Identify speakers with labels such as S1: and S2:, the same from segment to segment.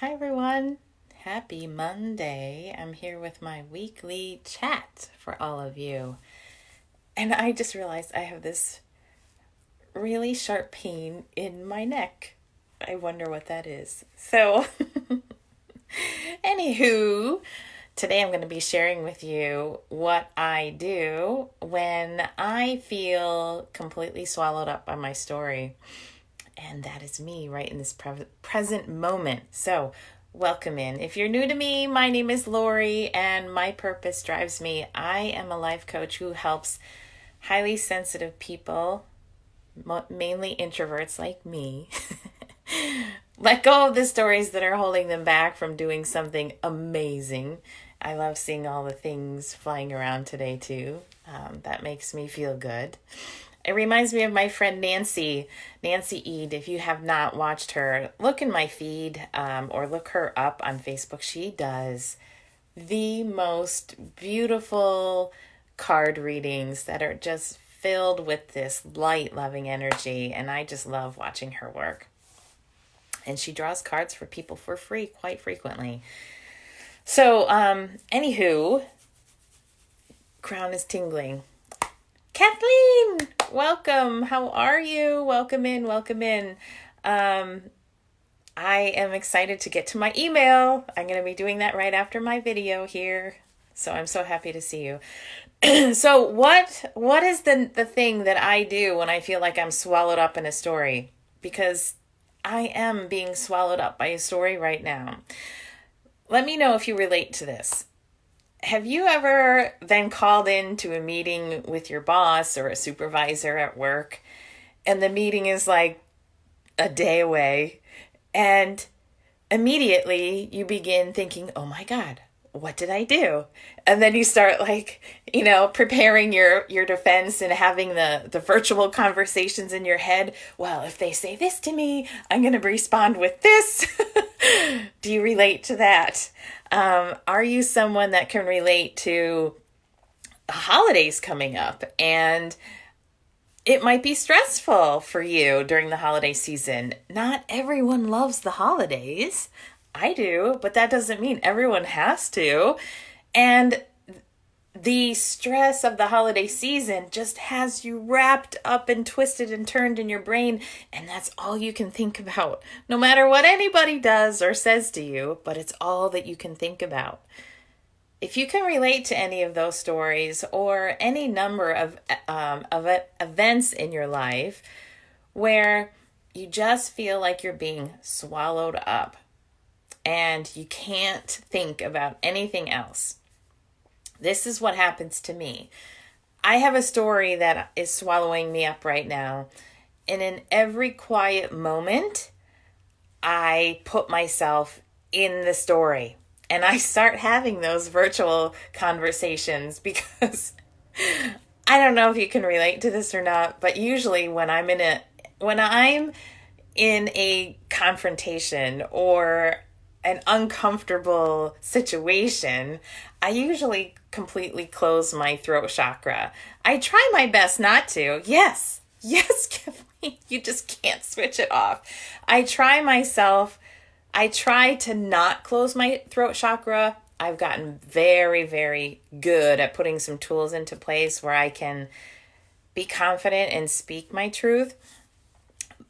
S1: Hi everyone. Happy Monday. I'm here with my weekly chat for all of you. And I just realized I have this really sharp pain in my neck. I wonder what that is. So, anywho, today I'm going to be sharing with you what I do when I feel completely swallowed up by my story. And that is me right in this present moment. So, welcome in. If you're new to me, my name is Lori, and my purpose drives me. I am a life coach who helps highly sensitive people, mainly introverts like me, let go of the stories that are holding them back from doing something amazing. I love seeing all the things flying around today, too. That makes me feel good. It reminds me of my friend Nancy Eid. If you have not watched her, look in my feed or look her up on Facebook. She does the most beautiful card readings that are just filled with this light, loving energy. And I just love watching her work. And she draws cards for people for free quite frequently. So, anywho, crown is tingling. Kathleen, welcome. How are you? Welcome in, welcome in. I am excited to get to my email. I'm going to be doing that right after my video here. So I'm so happy to see you. So what is the thing that I do when I feel like I'm swallowed up in a story? Because I am being swallowed up by a story right now. Let me know if you relate to this. Have you ever been called into a meeting with your boss or a supervisor at work, and the meeting is like a day away, and immediately you begin thinking, oh my God, what did I do? And then you start preparing your defense and having the virtual conversations in your head. Well, if they say this to me, I'm going to respond with this. Do you relate to that? Are you someone that can relate to holidays coming up? And it might be stressful for you during the holiday season. Not everyone loves the holidays. I do, but that doesn't mean everyone has to. And the stress of the holiday season just has you wrapped up and twisted and turned in your brain, and that's all you can think about, no matter what anybody does or says to you, but it's all that you can think about. If you can relate to any of those stories or any number of events in your life where you just feel like you're being swallowed up and you can't think about anything else, this is what happens to me. I have a story that is swallowing me up right now. And in every quiet moment, I put myself in the story. And I start having those virtual conversations because I don't know if you can relate to this or not, but usually when I'm in a confrontation or an uncomfortable situation, I usually completely close my throat chakra. I try my best not to. Yes, Kathleen, you just can't switch it off. I try to not close my throat chakra. I've gotten very, very good at putting some tools into place where I can be confident and speak my truth.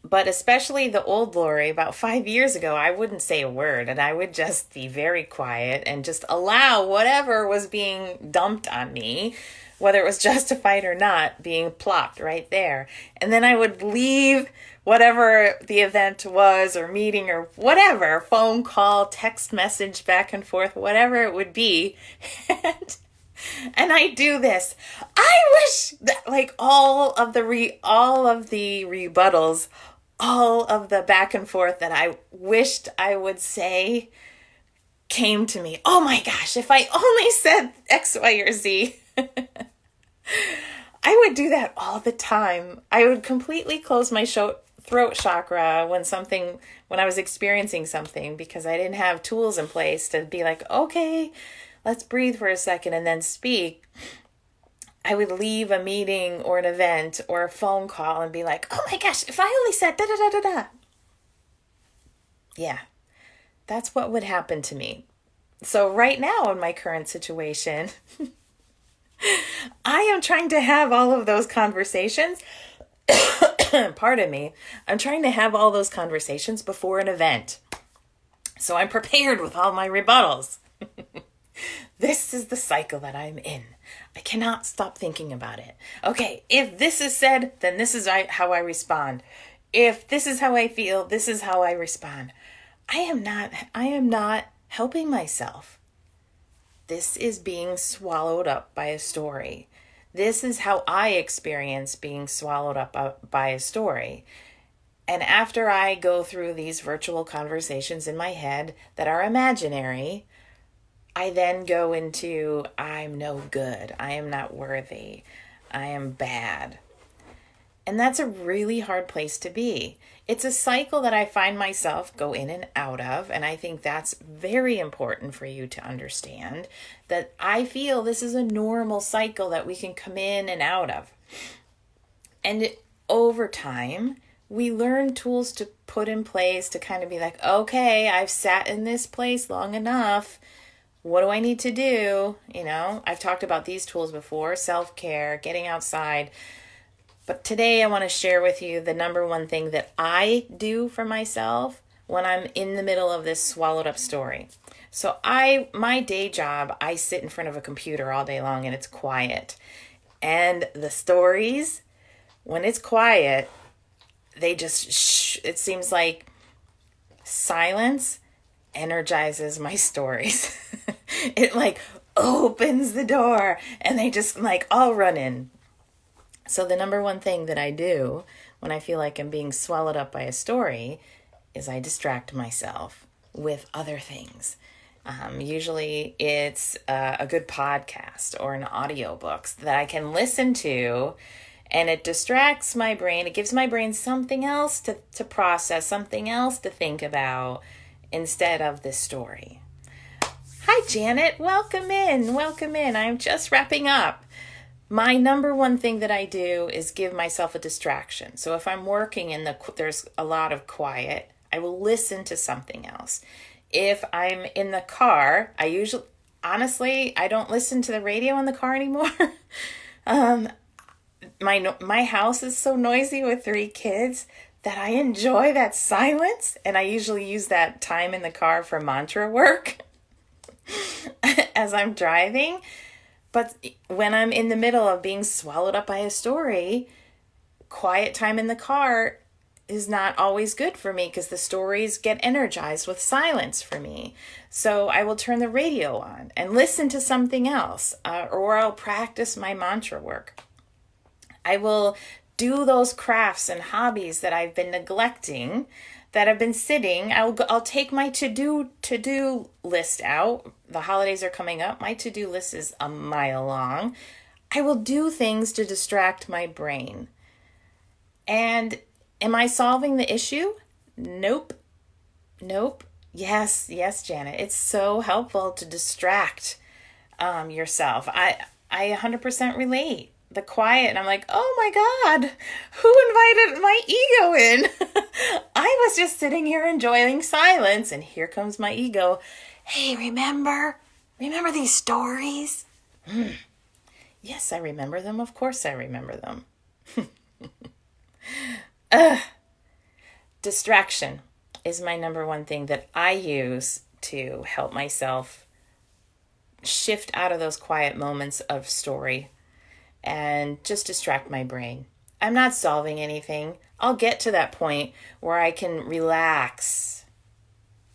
S1: But especially the old Lori, about 5 years ago, I wouldn't say a word and I would just be very quiet and just allow whatever was being dumped on me, whether it was justified or not, being plopped right there. And then I would leave whatever the event was or meeting or whatever, phone call, text message, back and forth, whatever it would be. And I do this. I wish that all of the rebuttals, all of the back and forth that I wished I would say came to me. Oh my gosh, if I only said X, Y, or Z. I would do that all the time. I would completely close my throat chakra when I was experiencing something because I didn't have tools in place to be like, okay, let's breathe for a second and then speak. I would leave a meeting or an event or a phone call and be like, oh my gosh, if I only said da da da da da. Yeah, That's what would happen to me. So right now in my current situation, I am trying to have all of those conversations. Pardon me. I'm trying to have all those conversations before an event. So I'm prepared with all my rebuttals. This is the cycle that I'm in. I cannot stop thinking about it. Okay, if this is said, then this is how I respond. If this is how I feel, this is how I respond. I am not helping myself. This is being swallowed up by a story. This is how I experience being swallowed up by a story. And after I go through these virtual conversations in my head that are imaginary, I then go into, I'm no good. I am not worthy. I am bad. And that's a really hard place to be. It's a cycle that I find myself go in and out of. And I think that's very important for you to understand, that I feel this is a normal cycle that we can come in and out of. And over time, we learn tools to put in place to kind of be like, okay, I've sat in this place long enough. What do I need to do? I've talked about these tools before, self-care, getting outside. But today I want to share with you the number one thing that I do for myself when I'm in the middle of this swallowed up story. So my day job, I sit in front of a computer all day long and it's quiet. And the stories, when it's quiet, they just, it seems like silence energizes my stories. It like opens the door and they just like all run in. So the number one thing that I do when I feel like I'm being swallowed up by a story is I distract myself with other things. Usually it's a good podcast or an audiobook that I can listen to, and it distracts my brain. It gives my brain something else to process, something else to think about instead of this story. Hi, Janet. Welcome in. Welcome in. I'm just wrapping up. My number one thing that I do is give myself a distraction. So if I'm working and there's a lot of quiet, I will listen to something else. If I'm in the car, honestly, I don't listen to the radio in the car anymore. My house is so noisy with 3 kids that I enjoy that silence, and I usually use that time in the car for mantra work as I'm driving. But when I'm in the middle of being swallowed up by a story, quiet time in the car is not always good for me because the stories get energized with silence for me. So I will turn the radio on and listen to something else, or I'll practice my mantra work. I will do those crafts and hobbies that I've been neglecting, that have been sitting. I'll take my to-do list out. The holidays are coming up. My to-do list is a mile long. I will do things to distract my brain. And am I solving the issue? Nope. Yes, Janet. It's so helpful to distract yourself. I 100% relate. The quiet, and I'm like, oh my God, who invited my ego in? I was just sitting here enjoying silence, and here comes my ego. Hey, remember these stories? Yes, I remember them. Of course I remember them. Distraction is my number one thing that I use to help myself shift out of those quiet moments of story and just distract my brain. I'm not solving anything. I'll get to that point where I can relax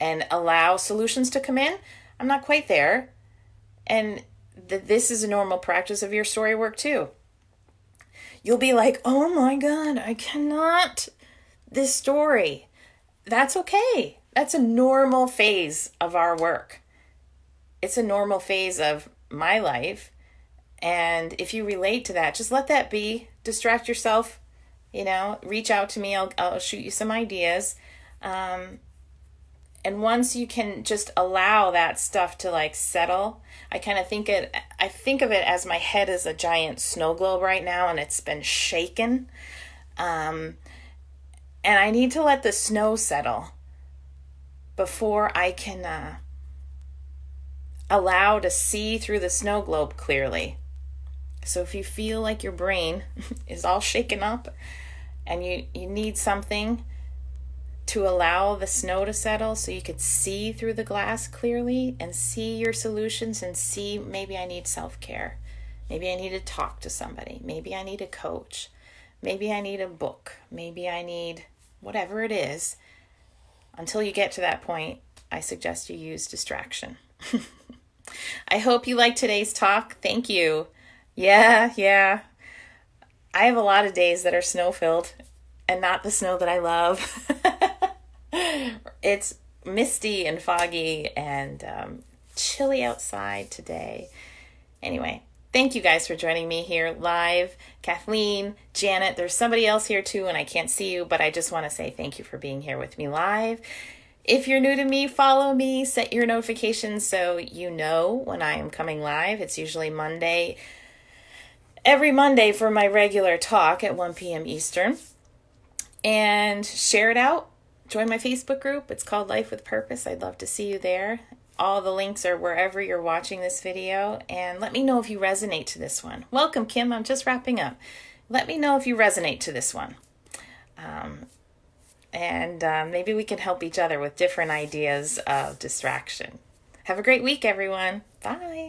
S1: and allow solutions to come in. I'm not quite there. And this is a normal practice of your story work too. You'll be like, oh my God, I cannot, this story. That's okay. That's a normal phase of our work. It's a normal phase of my life. And if you relate to that, just let that be. Distract yourself, reach out to me. I'll shoot you some ideas. And once you can just allow that stuff to settle, I think of it as my head is a giant snow globe right now, and it's been shaken. And I need to let the snow settle. before I can allow to see through the snow globe clearly. So if you feel like your brain is all shaken up and you need something to allow the snow to settle so you could see through the glass clearly and see your solutions and see, maybe I need self-care. Maybe I need to talk to somebody. Maybe I need a coach. Maybe I need a book. Maybe I need whatever it is. Until you get to that point, I suggest you use distraction. I hope you liked today's talk. Thank you. Yeah. I have a lot of days that are snow-filled and not the snow that I love. It's misty and foggy and chilly outside today. Anyway, thank you guys for joining me here live. Kathleen, Janet, there's somebody else here too and I can't see you, but I just want to say thank you for being here with me live. If you're new to me, follow me, set your notifications so you know when I am coming live. It's usually Monday, every Monday for my regular talk at 1 p.m. Eastern. And share it out. Join my Facebook group. It's called Life with Purpose. I'd love to see you there. All the links are wherever you're watching this video. And let me know if you resonate to this one. Welcome, Kim. I'm just wrapping up. Let me know if you resonate to this one. Maybe we can help each other with different ideas of distraction. Have a great week, everyone. Bye.